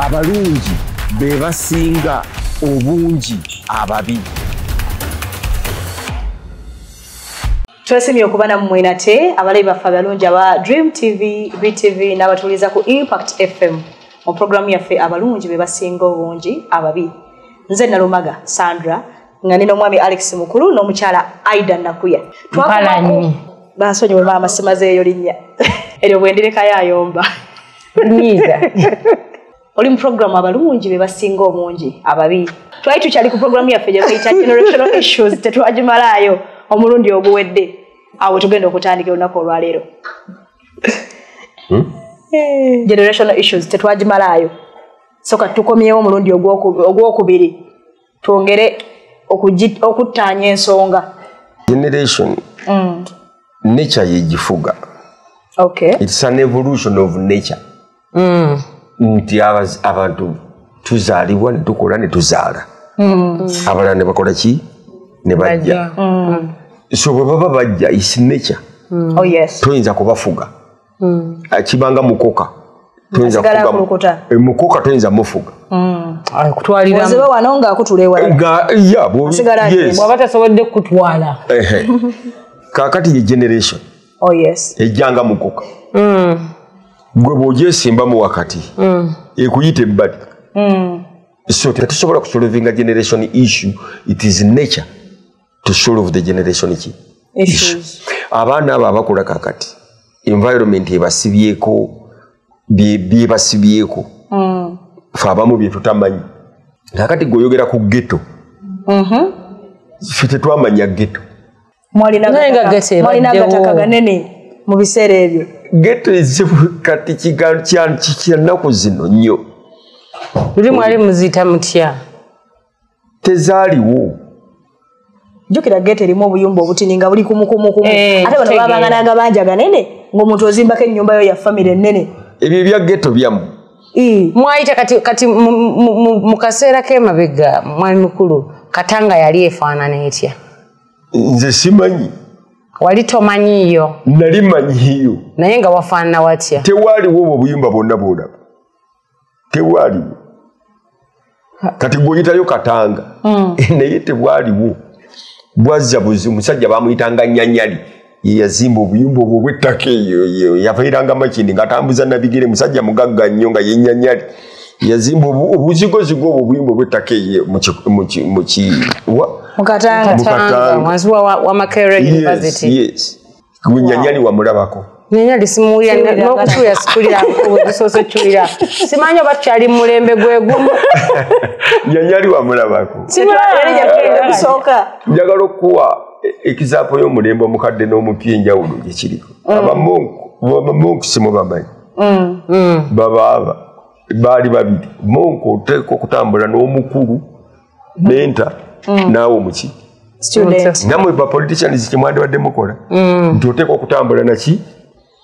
abalungi be basinga obungi ababi. Tuwesimye okubana mmwe nate abalabi baffe abalungi aba Dream TV, BTV n'abatuuliza ku Impact FM mu programu yaffe abalungi be basinga obungi ababi. Nze Nalumaga Sandra nga nino omwami Alex Mukulu n'omukyala Aida Nakuya. Mpalanyi. Bansonyiwe maama simazeeyo linnya. Eryo bwendireka yayomba. Nyiza. Oli mu programu abalungi be basinga obungi ababi. Twali tukyali ku programu yaffe gye bayita generational issues tetwagimalayo omulundi oguwedde. Awo tugenda okutandika olunaku olwaleero. Generational issues tetwagimalayo. Soka tukomyewo omulundi ogwokubiri. Twongere okuttaanya ensonga. Generation. Nature yejifuga. Okay. It's an evolution of nature. Nti abantu tuzaalibwa ne tukola ne tuzaala. Abalala ne bakola ki? Ne bajja. So bwe baba bajja is nature. Oh yes. Toyinza kubafuga. Kibanga mukoka. Toyinza kufuga. Mukoka toyinza mufuga. Kutwalira. Wazeba wanonga akutulewa. Yes. Bwabata sobodde kutwala. Kakati ye generation. Oh yes. Ejjanga mukoka. Gwe bw'ogyesimba mu wakati. Ekuyita ebbali. So tetusobola kusolvinga generation issue. It is nature to solve the generation issues. Abaana abo abakola kakati. Environment ebasibyeko byebasibyeko. Fe abamu bye tutamanyi. Kakati gweoyogera ku ghetto. Ffe tetwamanya ghetto. Mwalina gataka ganene mu biseera ebyo. Ghetto ezibu kati kyannaku zino nnyo. Luli mwali muziyita mutya? Tezaaliwo. Jukira ghetto erimu obuyumba obutini nga buli kumukumu. Ate bano babangana agabanja ganene ng'omuntu ozimbako ennyumba yo ya family ennene. Ebyo bya ghetto byamu. Mwayita kati mu kaseera k'emabega mwami mukulu Katanga yali efaanana etya? Nze simanyi. Wali tomanyiyo? Nali manyiyo. Naye nga wafaanana watya? Tewaaliwo obwo obuyumba bwonna bwolaba. Tewaaliwo. Kati gw'oyitayo Katanga. Naye tebwaliwo. Bwazza buzi musajja bamuyitanga Nyanyali. Ye yazimba obuyumba obwo bw'ettaka eyo. Yafairanga makindi ng'atambuza nabigere musajja mugagga nnyo nga ye Nyanyali. Yazimba obuzigozigo obwo obuyumba bw'ettaka eyo Mukatanga wansi wa Makerere University. Yes. Nyanyali wamulabako. Nyanyali simuwulira n'okutuula sikulira busoose chulira. Simanyi oba tukyali mu mulembe gwegumu. Nyanyali wamulabako. Sooka. Njagala okuwa example y'omulembe omukadde n'omupya enjawulo gye kiriko. Abamonku simubamanyi. Babaaba baali babiri. Monku oteeka okutambula n'omukulu menta naawe omuki. Student. Namwe ba politicians kimwandibadde mukola. Nti oteeka okutambula naki?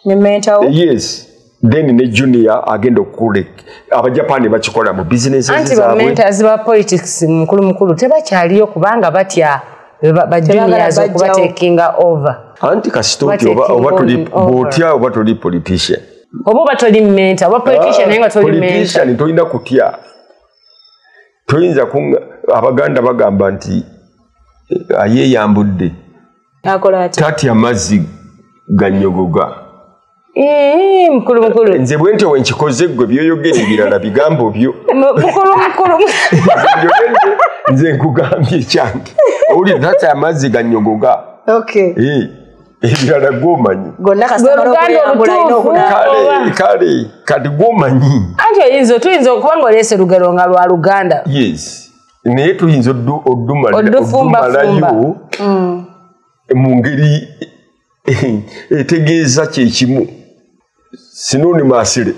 Ne menta. Yes. Then ne junior agenda okulek. Abajapani bakikola mu business zaabwe. Anti ba mentors ba politics mukulu tebakyaliyo kubanga batya ba juniors okubatekinga over. Anti kasitoti oba tuli botya oba tuli politician. Oba toli mentor, oba politician nenga toli mentor. Politician tolina kutya. Toyinza kunga Abaganda bagamba nti ayeyambudde. Akola ati. Tatya mazzi ganyogoga. Mukulu. Nze bwente wenkikoze gwe byoyogera ebirala bigambo byo. Mukulu. Nze nkugambye kyange. Oli tatya amazzi ganyogoga. Okay. Ebirala gwomanyi. Gonna kasitamalo kuyambula ino okuna. Kale kati gwomanyi. Anti tuyinza okuba ng'oleese lugero nga lwa Luganda. Yes. Naye tuyinza oddumalayo mu ngeri etegeeza kyekimu. Sinoni masire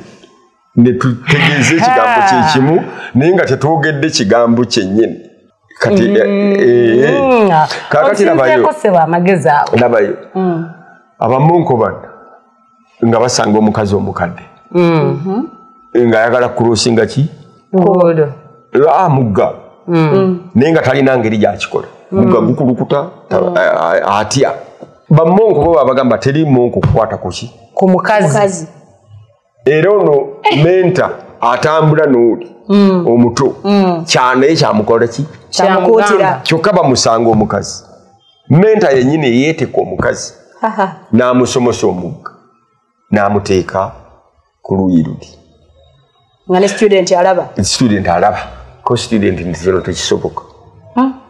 ne tutegeeze ekigambo kyekimu naye nga tetwogedde kigambo kyennyini. Kati kakati nabayo abamonko bano nga basanga omukazi omukadde nga ayagala kurosinga ki mugga naye nga talina ngeri gyakikola mugga gukulukuta atya bamonko bo babagamba teri monko kukwata kuki ku mukazi era ono menta atambula n'oli omuto kyane kyamukola ki kyamukutira kyokka bamusanga omukazi menta yennyini yeeteka omukazi n'amusomosa omugga n'amuteeka ku luuyi luli nga ne student alaba ko student nti kino tekisoboka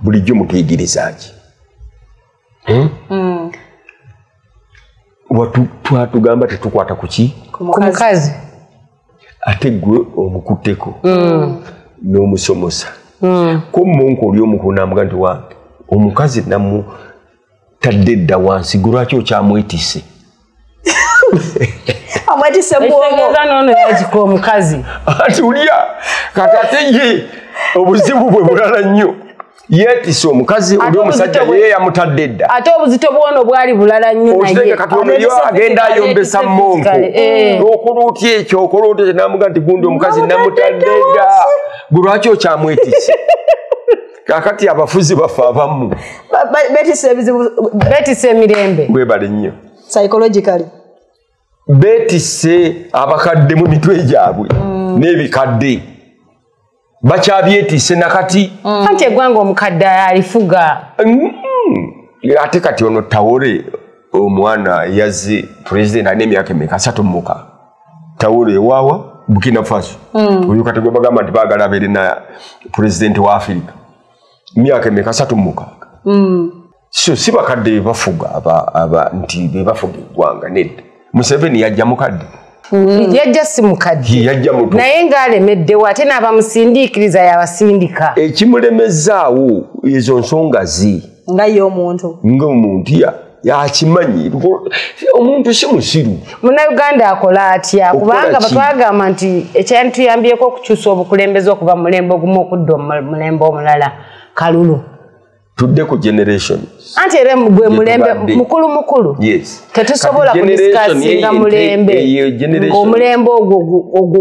bulijjo mutuyigiriza ki twatugamba tetukwata kuki ku mukazi ate gwe omukutteko n'omusomosa ko mmonko oli omukulu n'amuga nti wange omukazi namutadde dda wansi gwe lwaki okyamwetise amwetise ekitegeeza noono yagika omukazi ati ulya katate ye obuzibu bwe bulala nnyo yeetise omukazi oli omusajja ye yamutadde dda ate obuzito bwono bwali bulala nnyo naye kati omulyo agenda ayombesa mmonko okuluutya ekyo okuluutya n'amuga nti gundi omukazi namutadde dda gwe lwaki okyamwetise kakati abafuzi bafe abamu beetise emirembe webale nnyo psychologically beetise abakadde mu mitwe gyabwe n'ebikadde bakyabyetise nakati anti eggwanga omukadde alifuga ate kati ono Tawore omwana yazze president alina emyaka emeka 36 Tawore ewaawa Burkina Faso oyo kati gwe bagamba nti baagala abeere na president wa Africa myaka emeka 36 so si bakadde bebafuga nti bebafuga eggwanga nedda Museveni yajja mukadde yajja si mukadde yajja muto naye ng'alemeddewo ate n'abamusindiikiriza yabasindika ekimulemezaawo ezo nsonga ze nga ye omuntu yakimanyi omuntu si musiru munnayuganda akola atya kubanga batwagamba nti ekyantuyambyeko okukyusa obukulembeze okuva mu mulembe ogumu okudda omulembe omulala kalulu tudde ku generation anti era gwe mulembe mukulu tetusobola kudisikasinga mulembe ng'omulembe ogwo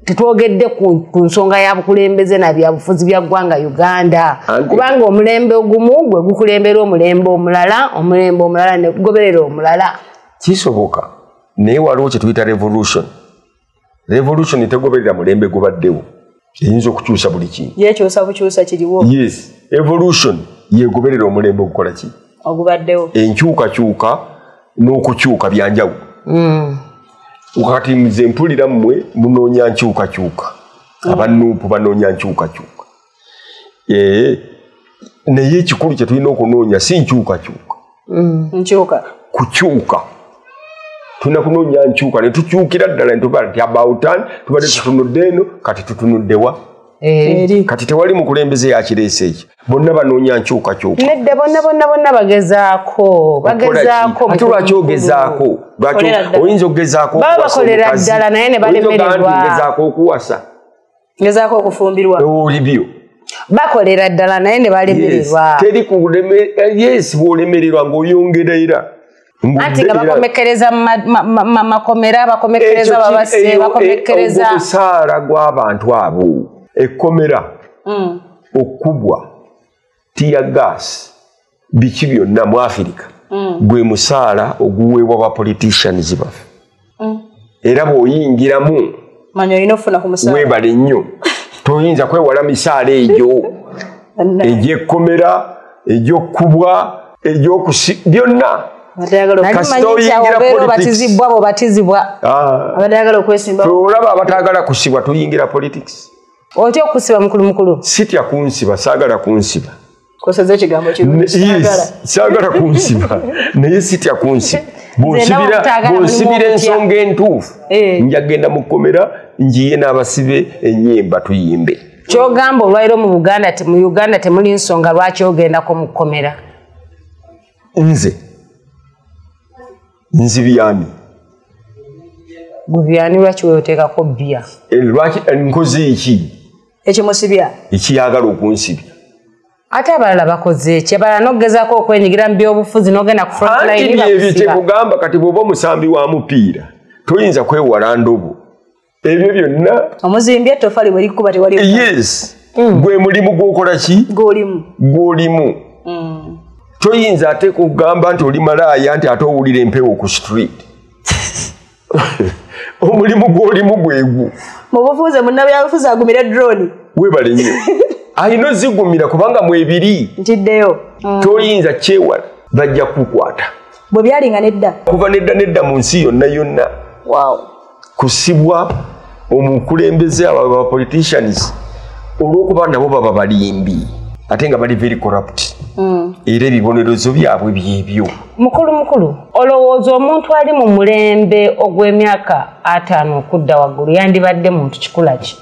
tetwogedde ku nsonga ya bukulembeze na byabufuzi bya ggwanga Uganda kubanga omulembe ogumu gwe gukulembera omulembe omulala ne gugoberera omulala kisoboka naye waliwo kye tuyita revolution tegoberera mulembe gubaddewo eyinza okukyusa buli kintu yekyusa bukyusa kiriwo evolution yegoberera omulembe ogukola ki ogubaddewo enkyukakyuka n'okukyuka byanjawulo wakati nze mpulira mmwe munoonya nkyukakyuka abanuupu banoonya nkyukakyuka naye ekikulu kye tulina okunoonya si nkyukakyuka kukyuka tulina kunoonya nkyuka ne tukyukira ddala ne tuba nti abawutan tubadde tutunudde eno kati tutunuddewa kati tewali mukulembeze yakireese ekyo bonna banoonya nkyukakyuka nedda bonna bagezaako ate lwaki ogezaako oyinza okugezaako baba bakolera ddala naye ne balemererwa gezaako okuwasa gezaako okufumbirwa olibyo bakolera ddala naye ne balemererwa teri bw'olemererwa ng'oyongerera anti nga bakomekereza makomera bakomekereza babase bakomekereza omusaala gw'abantu abo ekkomera okubwa tiya gas biki byonna mu Africa gwe musaala oguweebwa ba politicians baffe era bw'oyingiramu manyo olina ofuna ku musaala weebale nnyo toyinza kwewala misaala egyo egy'ekkomera egy'okkubwa byonna olaba abatagala kusibwa tuyingira politics otya okusiba mukulu sitya kunsiba saagala kunsiba saagala kunsiba naye sitya kunsiba bwonsibira ensonga entuufu njagenda mu kkomera njiye n'abasibe ennyimba tuyimbe kyogamba olwairo mu Uganda temuli nsonga lwaki ogendako mu kkomera nzibyani gubyani lwaki weoteekako bbiya lwaki nkoze eki ekimusibya ekiyagala okunsibya ate abalala bakoze eki abalala n'okugezaako okwenyigira mu byobufuzi n'ogenda ku frontline ebyo kyekugamba kati bw'oba omusambi wa mupiira toyinza kwewala ndobo ebyo byonna omuzimbi ettofali bwe likuba tewali gwe mulimu gw'okola ki gw'olimu toyinza ate kugamba nti oli malaaya nti ate owulira empewo ku street omulimu gw'olimu gwegwo mubufuze munnabyabufuzi agumira drone webale nnyo ayino zigumira kubanga mwebiri ntiddeyo toyinza kyewala bajja kukwata bwe byalinga nedda kuva nedda mu nsi yonna wow kusibwa omukulembeze aba politicians olwokuba nabo baba balimbi ate nga bali very corrupt era ebibonerezo byabwe byebyo mukulu olowooza omuntu ali mu mulembe ogw'emyaka 5 okudda waggulu yandibadde muntu kikula ki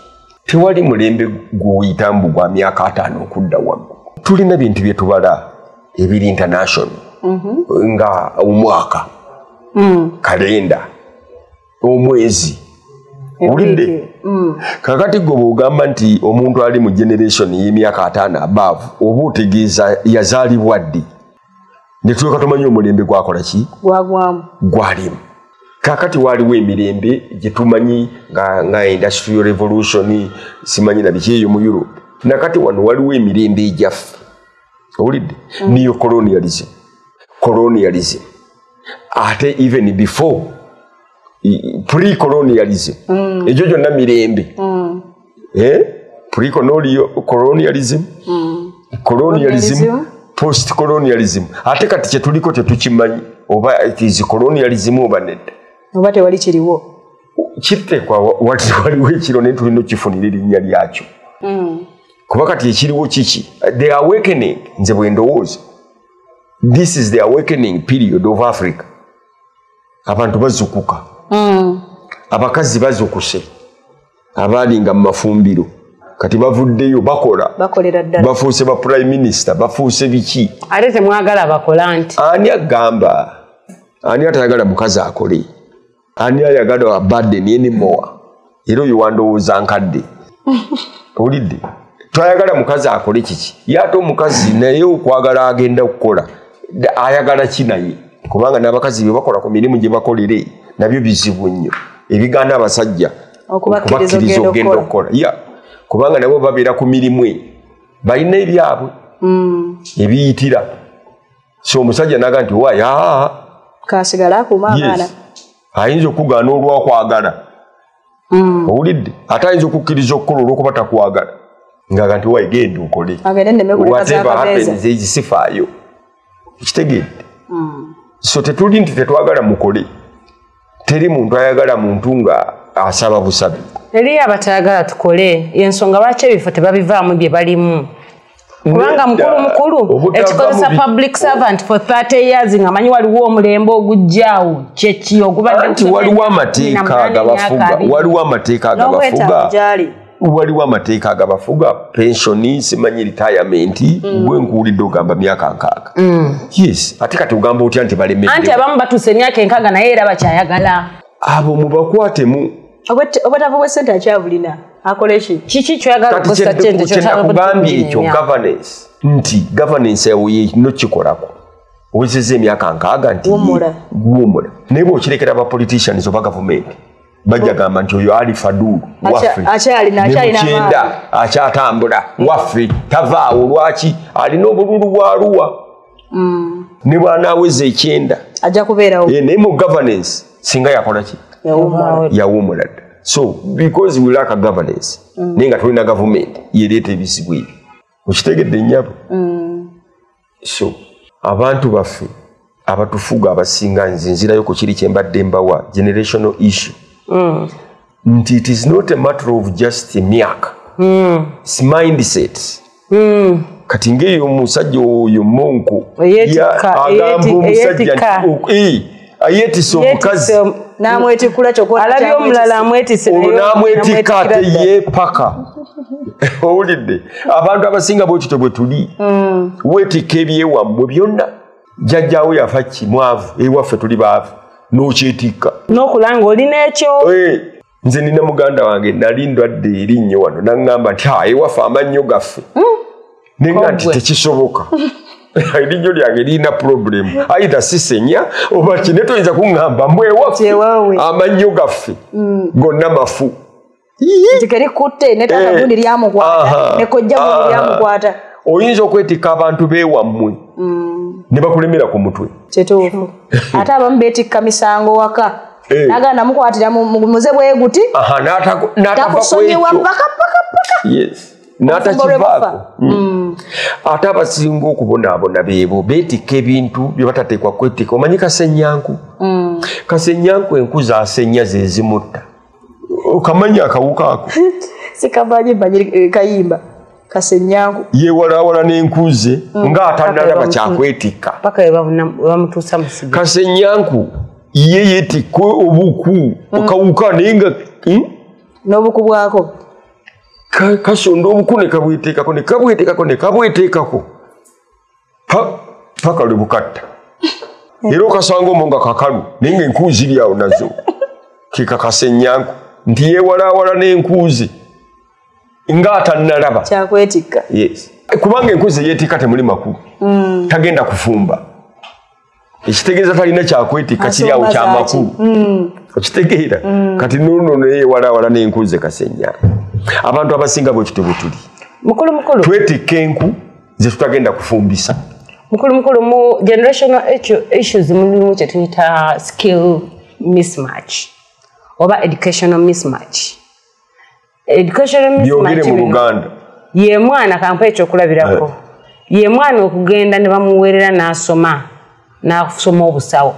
tewali mulembe gw'oyita mbu gwa myaka 5 okudda waggulu tulina bintu bye tubala ebiri international nga omwaka kalenda omwezi ulidde kakati gwe bw'ogamba nti omuntu ali mu generation y'emyaka 5 above oba otegeeza yazaalibwa ddi ne tuleka tumanyi omulembe gwakola ki gwalimu kakati waliwo emirembe gye tumanyi nga industrial revolution simanyi na biki eyo mu Europe nakati wano waliwo emirembe egyaffe owulidde niyo colonialism ate even before pre-colonialism ekyo kyonna mirembe pre-colonialism colonialism post-colonialism ate kati kyetuliko tetukimanyi oba it is colonialism oba nedda oba tewali kiriwo kiteekwa waliwo ekiro naye tulina okifunira erinnya lyakyo kuba kati ekiriwo kiki the awakening nze bwe ndowooza this is the awakening period of Africa abantu bazukuka abakazi bazukuse abalinga mu mafumbiro kati bavuddeyo bakolera ddala bafuuse ba prime minister bafuuse biki ate temwagala bakola nti ani agamba ani atayagala mukazi akole ani ayagala burden anymore era oyo wandowooza nkadde owulidde twayagala mukazi akole kiki yate omukazi naye okwagala agenda okukola ayagala ki naye kubanga n'abakazi bye bakola ku mirimu gye bakolere nabyo bizibu nnyo ebigaana abasajja okubakkiriza okugenda okukola kubanga nabo babeera ku mirimu balina ebyabwe ebiyitira so omusajja naga nti waya kasigala akumaangana ayinza okugaana olwakwagala owulidde ate ayinza okukkiriza okukola olwokuba takwagala ngaga nti wayi genda okole sifaayo kitegedde so tetuli nti tetwagala mukole teri muntu ayagala muntu nga asaba busabi eri abatayagala tukole yensonga lwaki ebifo tebabivaamu bye balimu kubanga mukulu ekikozesa public servant for 30 years nga manyi waliwo omulembe ogujjaawo kyeki ogubadde waliwo amateeka agabafuga pensioni simanyi retirement gwe nkuwulidde ogamba myaka 6 yes ate kati ogamba otya nti balemedde anti abamu batuuse emyaka 6 naye era bakyayagala abo mubakwatemu obwetava bw'essente akyabulina akole ki kiki kyoyagala okukozesa ssente kyokugambye ekyo governance nti governance yawe yino kikolako owezezza emyaka 6 nti wuumula naye bw'okirekera aba politicians oba gavumenti bajja gamba nti oyo ali Fadulu waffe nemukyenda akyatambula waffe tavaawo lwaki alina obululu bwa Arua ne bw'anaaweza 9 ajja kubeerawo naye mu governance singa yakola ki yawuumula dda so because we lack a governance naye nga tulina gavumenti yereeta ebizibu ebyo okitegedde nnyabo so abantu baffe abatufuga abasinga nze nzirayo ku kiri kyembadde mbawa generational issue nti it is not a matter of just emyaka it's mindset kati ng'eyo omusajja oyo monko agamba omusajja ayetise omukazi namwetikula alabye omulala amwetise namwetika ate ye paka owulidde abantu abasinga bwekito bwe tuli weetika ebyewammwe byonna jjajjaawo yafa kimwavu ewaffe tuli baavu n'okyetikka n'okulanga olina ekyo nze nina muganda wange nali ndwadde erinnyo wano naŋŋamba nti ewaffe amannyo gaffe nenga nti tekisoboka erinyo lyange lirina problemu aida sisenya oba kine toyinza kuŋŋamba mbwewaffe amannyo gaffe gonna mafu ntikerikutte netata gundi lyamukwata nekojja gundi lyamukwata oyinza okwetika abantu beewammwe ne bakulemera ku mutwe kituufu ate abamu beetikka misango waka naganda mukwatira muze bwe guti n'atakusonyiwa paka yes n'atakivaako ate abasinga okubonaabona beebo beetikka ebintu bye batateekwa kwetikka omanyi kasenyanku kasenyanku enku zasenya zezimutta okamanya akawuka ako sikamanyi kayimba kasenyanku yeewalaawala n'enkuze ng'atanalaba kyakwetikka kasenyanku ye yeetikka obuku okawuka naye nga n'obuku bwako kasonda obuku ne kabweteekako paka lwe bukatta era okasanga omwo nga kakalu naye nga enkuuzi lyawo nazo kekakasenyanku nti yeewalaawala n'enkuuzi ng'atannalaba kyakwetikka yes kubanga enkuuzi yeetikka temuli makulu tagenda kufumba ekitegeeza talina kyakwetikka kiri awo kyamakulu okitegeera kati nono neyeewalaawala n'enkuuzi kasenyanku abantu abasinga bwekityo bwe tuli mukulu twetikka enku ze tutagenda kufumbisa mukulu mu generational issues mulimu kye tuyita skill mismatch oba educational mismatch byogere mu Luganda ye mwana kampa ekyokulabirako ye mwana okugenda ne bamuweerera n'asoma obusawo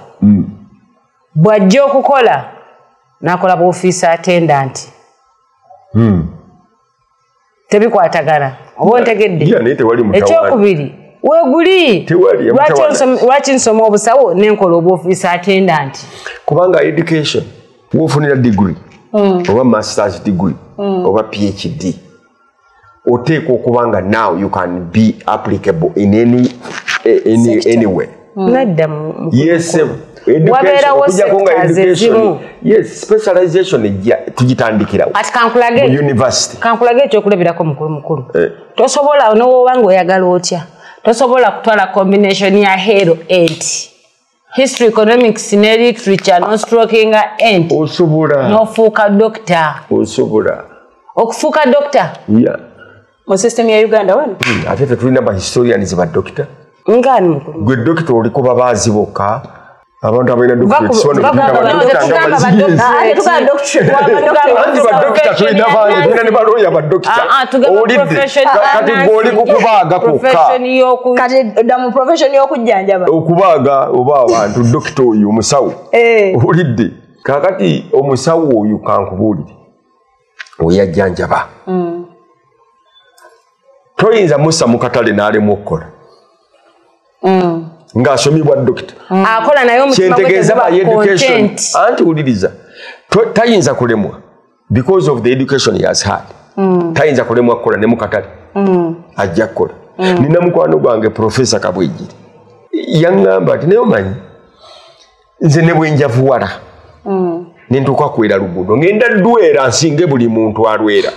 bw'ajja okukola n'akola bw'ofiisi attendant tebikwatagana oba ontegedde ekyokubiri weeguli lwaki nsoma obusawo nenkola obw'ofiisi attendant kubanga education wofunira degree oba masters degree oba PhD oteekwa okubanga now you can be applicable in anywhere yes wabeerawo education yes specialization ejja tugitandikirawo ati kankulage university kankulage ekyokulabirako mukulu tosobola n'owoba ng'oyagala otya tosobola kutwala combination ya hero 8 history economics ne literature no stroking end osobola n'ofuuka doctor osobola okufuuka doctor mu system ya Uganda wano ate tetulina ba historians ba doctor ngani mukulu gwe doctor oliko babaazi bokka abantu abalina okubaaga oba abantu dokita oyo omusawo owulidde kakati omusawo oyo kankubuulire oyajjanjaba toyinza mussa mu katale n'alemu okukola ng'asomibwa dokita akola naye omutima education anti wuliriza tayinza kulemwa because of the education he has had tayinza kulemwa kukola ne mukatale ajja kukola nina mukwano gwange Professor Kabwejjiri yaŋŋamba ati naye omanyi nze ne bwenjavuwala nentuuka kwera luguudo ngenda ddwera nsinge buli muntu alwera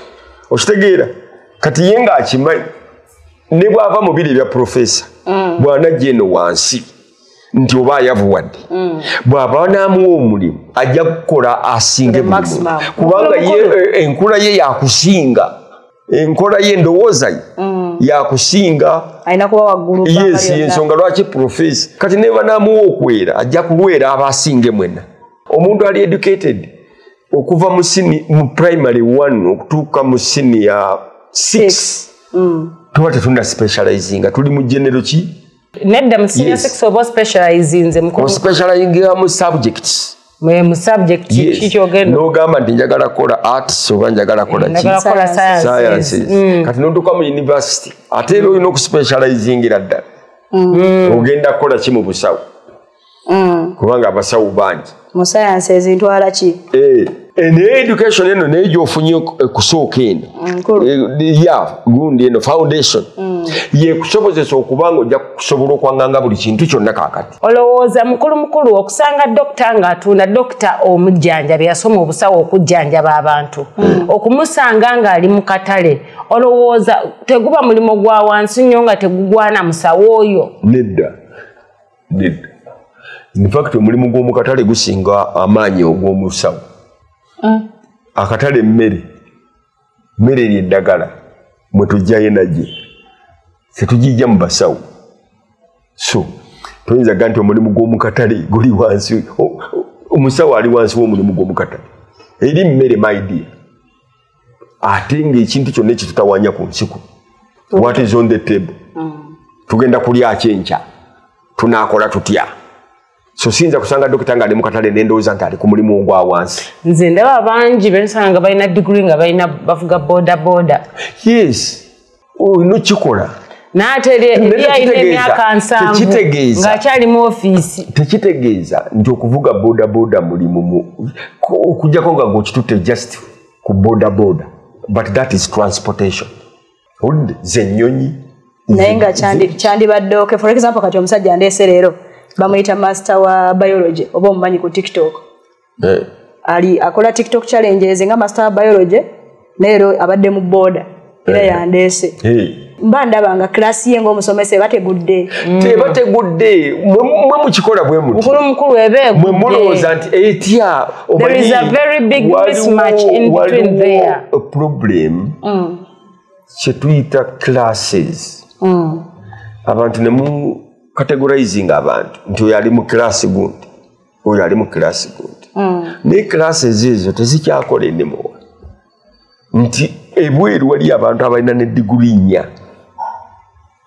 okitegeera kati ye ng'akimanyi ne bw'ava mu biri bya Professor bw'anajja eno wansi nti oba ayavuwadde bw'aba n'amuwa omulimu ajja kukola asinge buli muntu kubanga enkula ye yakusinga enkola ye endowooza ye yakusinga alina kuba waggulu yes ensonga lwaki Professor kati neba n'amuwa okwera ajja kulwera abasinge mwenna omuntu ali educated okuva mu primary 1 okutuuka mu senior 6 tuba tetunda specializinga tuli mu genero ki nedda mu senior 6 oba specializinze mukulu specializinga mu subjects mu subject kikyogenda n'ogamba nti njagala kola arts oba njagala kola sciences kati n'otuuka mu university ate era olina okuspecializingira ddala ogenda kukola ki mu busawo kubanga abasawo bangi mu sciences ntwala ki naye education eno naye gyofunye ekusooka eno gundi eno foundation yekusobozesa okubanga ojja kusobola okwaŋŋanga buli kintu kyonna kaakati olowooza mukulu okusanga dokita ng'atunda dokita omujjanjabi yasoma obusawo okujjanjaba abantu okumusanga ng'ali mu katale olowooza teguba mulimo gwa wansi nnyo nga tegugwana musawo oyo nedda in fact omulimu gw'omu katale gusinga amaanyi ogw'omusawo akatale mmere eryeddagala mwe tujjayo nagye setugijja mu basawo so toyinza ga nti omulimu gw'omu katale guli wansi omusawo ali wansi w'omulimu gw'omukatale eri mmere my dear ate ng'ekintu kyonna ekitutawanya ku nsiku what is on the table tugenda kulya kyenkya tunaakola tutya so siyinza kusanga dokita nga ali mu katale n'endowooza nti ali ku mulimu ogwa wansi nze ndaba bangi bensanga nga balina diguri nga balina bavuga boda yes olina kikola n'ate eri alina emyaka 7 ng'akyali mu ofiisi tekitegeeza nti okuvuga boda mulimu okujjako nga g'okitutte just ku boda but that is transportation olidde ze nnyonyi naye nga kyandibadde okay for example kati omusajja andeese leero bamuyita master wa biology oba omumanyi ku TikTok ali akola TikTok challenges nga master wa biology leero abadde mu boda era yandeese mba ndabanga klasi ye ng'omusomesa bategudde mwe mukikola bwe muti mukulu ebeegudde mwe mulowooza nti etya there is a very big mismatch in between there a problem kye tuyita classes abantu ne mu categorizing abantu nti oyo ali mu class gundi oyo ali mu class gundi naye classes ezo tezikyakola ennimo nti ebweru wali abantu abalina ne diguri 4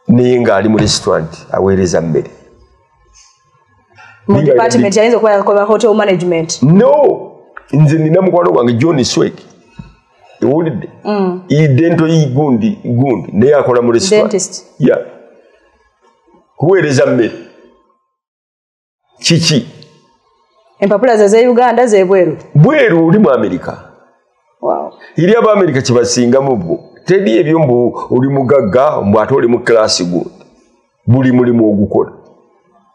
naye ng'ali mu restaurant aweereza mmere mu department yayinza okuba yakola hotel management no nze nina mukwano gwange John Swek ewulidde idento gundi naye akola mu restaurant kuweereza mmere kiki empapula ze Uganda ze bweru oli mu Amerika iri Abamerika kye basingamu bwo tedi ebyo mbu oli mugagga mbu ate oli mu class gundi buli mulimu ogukola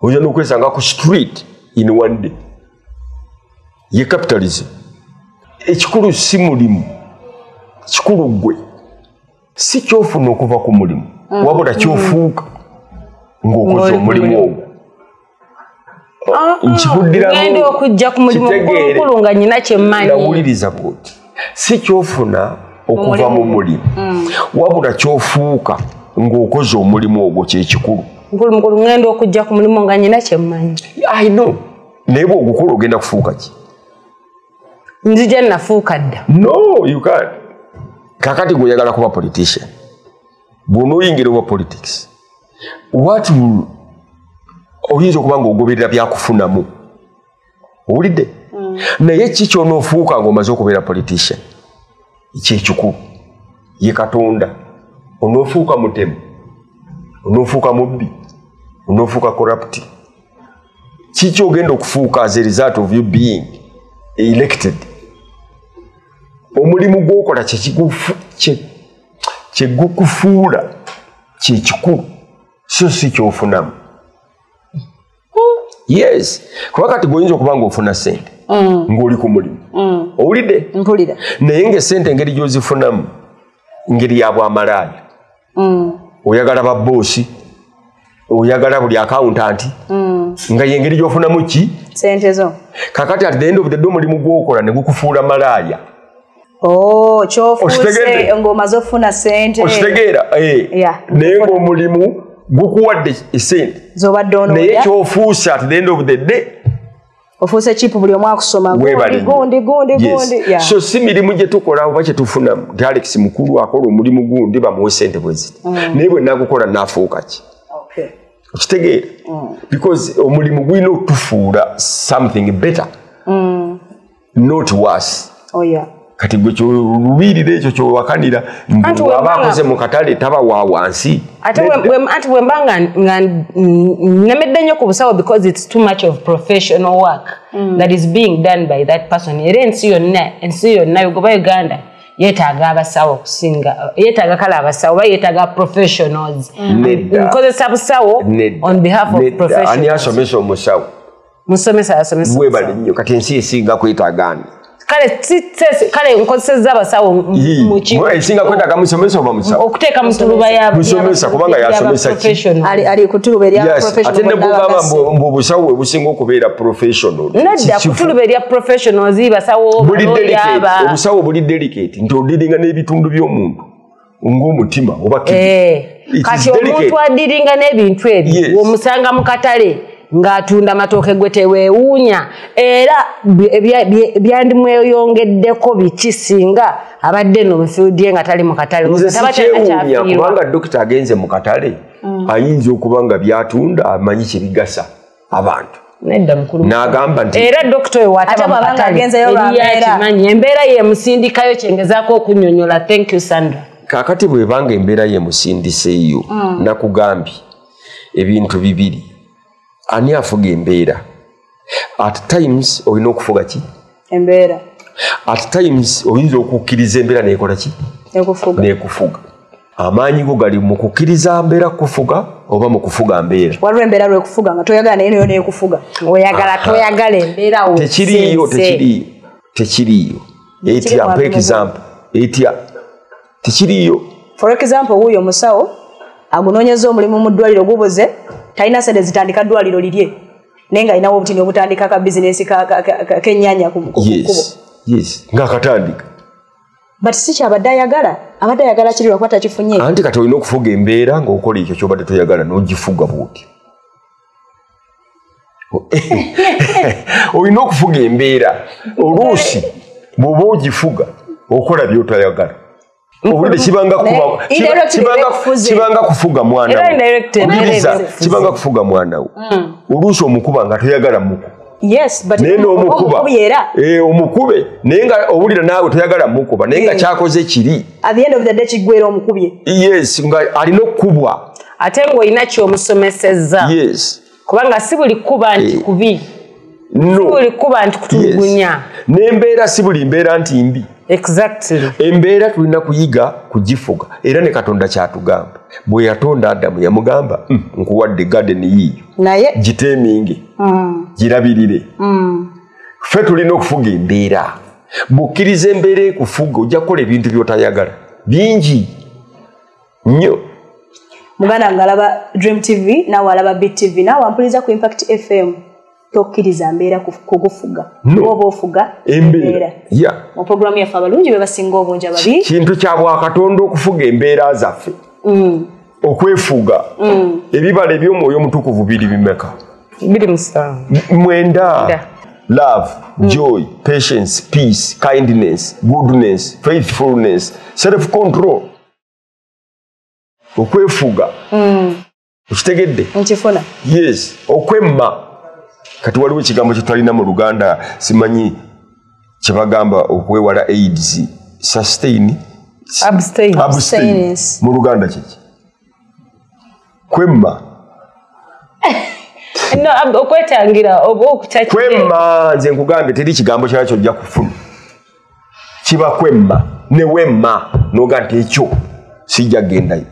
oja n'okwesanga ku street in one day ye capitalism ekikulu si mulimu kikulu gwe si kyofuna okuva ku mulimu wabula kyofuuka ng'okoze omulimu ogwo nkikuddiramu okujja ku mulimu omukulu nga nyina kyemmanyi nawuliriza bwoti si kyofuna okuva mu mulimu wabula kyofuuka ng'okoze omulimu ogwo kyekikulu mukulu ngenda okujja ku mulimu nga nyina kyemmanyi I know naye bw'ogukola ogenda kufuuka ki nzija nafuuka dda no you can't kakati gweoyagala kuba politician bw'onooyingira oba politics what oyinza okuba ng'ogoberera byakufunamu owulidde naye ki ky'onoofuuka ng'omaze okubeera politician kyekikulu ye Katonda onoofuuka mutemu onoofuuka mubbi onoofuuka corrupt kiki ogenda okufuuka as a result of you being elected omulimu gw'okola kyegukufuula kyekikulu so si kyofunamu yes kuba kati goyinza okuba ng'ofuna ssente ng'oli ku mulimu owulidde mpulira naye ng'essente engeri gy'ozifunamu ngeri ya bwamalaaya oyagala babboosi oyagala buli accountant nga yengeri gy'ofunamu ki ssente zo kakati at the end of the day omulimu gw'okola ne gukufuula malaaya kyofuuse ng'omaze ofuna ssente okitegeera naye ng'omulimu gukuwadde essente naye kyofuuse at the end of the day ofuuse chipu buli omu akusoma gundi so si mirimu gye tukola oba kye tufunamu nti Alex mukulu akola omulimu gundi bamuwe ssente bwe ziti naye bwe nagukola naafuuka ki okitegeera because omulimu gwina okutufuula something better not worse kati gwe kyolubiirira ekyo kyowakanira aba akoze mu katale taba wa wansi ate bwemba nga nemedde nnyo ku busawo because it's too much of professional work that is being done by that person era ensi yonna goba Uganda yeetaaga abasawo okusinga yeetaaga kale abasawo oba yeetaaga professionals nkozesa busawo on behalf of professionals ani asomesa omusawo musomesa asomesa webale nnyo kati ensi esinga kwetaagaani kale nkozeseza abasawo mu kigo esinga kwetaaga musomesa oba musawo okuteeka mu tuluba musomesa kubanga yasomesa ali ku tuluba erya professional ate ne bwogamba mbu obusawo businga okubeera professional nedda ku tuluba erya professionals basawo obusawo buli delicate nti odiringa n'ebitundu by'omuntu ng'omutima oba kati omuntu adiringa n'ebintu ebyo omusanga mu katale ng'atunda amatooke gwe teweewuunya era byandimweyongeddeko biki singa abadde no mu field ye nga tali mu katale kubanga dokita agenze mu katale ayinza okuba nga byatunda amanyi kye bigasa abantu n'agamba nti era dokita oyo wataba mu katale eriyakimanyi embeera ye musindikayo kyengezaako okunnyonnyola. Thank you Sandra. Kaakati bwebanga embeera ye musindiseeyo nakugambye ebintu bibiri. Ani afuga embeera? At times olina okufuga ki? Embeera. At times oyinza okukkiriza embeera neekola ki? Neekufuga. Amaanyi go gali mu kukkiriza mbeera kufuga oba mu kufuga mbeera. Waliwo embeera lwekufuga nga toyagala naye nayo neekufuga. Oyagala toyagala embeera wo. Tekiriyo. Etya mpa example. Etya tekiriyo. For example wuyo musawo agunoonyeza omulimu mu ddwaliro gubuze talina sente zitandika ddwaliro lirye naye nga alinawo obutini obutandika ka bizinesi k'ennyaanya ku kkubo. Yes ng'akatandika. But si kyabadde ayagala. Abadde ayagala kiri lwakuba takifunye. Anti kati olina okufuga embeera ng'okola ekyo ky'obadde toyagala n'ogifuga bw'oti. Olina okufuga embeera oluusi bw'oba ogifuga okola by'otoyagala. Obudde kibanga kufuga mwana wo. Kibanga kufuga mwana wo. Oluusi omukuba nga toyagala muku. Yes, but omukube naye nga owulira naawe toyagala mukuba naye nga kyakoze kiri. At the end of the day kigwera omukubye. Yes, nga alina okukubwa. Ate ng'olina ky'omusomesezza. Yes. Kubanga si buli kuba nti kubi. No. Si buli kuba nti kutulugunya. N'embeera si buli mbeera nti mbi. Exactly. Embeera tulina kuyiga kugifuga era ne Katonda kyatugamba. Bwe yatonda Adamu yamugamba nkuwadde garden yiyo. Naye giteeminge. Girabirire. Ffe tulina okufuga embeera. Bukkiriza embeera ekufuga ojja kukola ebintu by'otayagala. Bingi nnyo. Muganda ngalaba Dream TV naawe alaba Bit TV naawe ampuliriza ku Impact FM. Tokkiriza mbeera kugufuga. Oba ofuga embeera. Mu programu yaffe abalungi be basinga obungi ababi. Kintu kya Bwakatonda okufuga embeera zaffe. Okwefuga. Ebibala eby'omwoyo omutukuvu biri bimeka? 9. Love, joy, patience, peace, kindness, goodness, faithfulness, self-control. Okwefuga. Okitegedde? Nkifuna. Yes. Okwemma. Kati waliwo ekigambo kye twalina mu Luganda simanyi kye bagamba okwewala AIDS. Abstain. Mu Luganda kiki? Kwemma. No, okwetangira oba okutakira. Kwemma nze nkugambye teri kigambo kyakyo ojja kufuna. Kiba kwemma ne wemma noga nti ekyo sijja gendayo.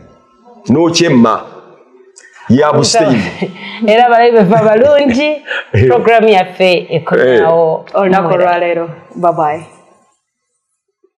N'okyemma. Abstain. Era balabe balungi programu yaffe ekonawo olunaku lwa leero. Bye bye.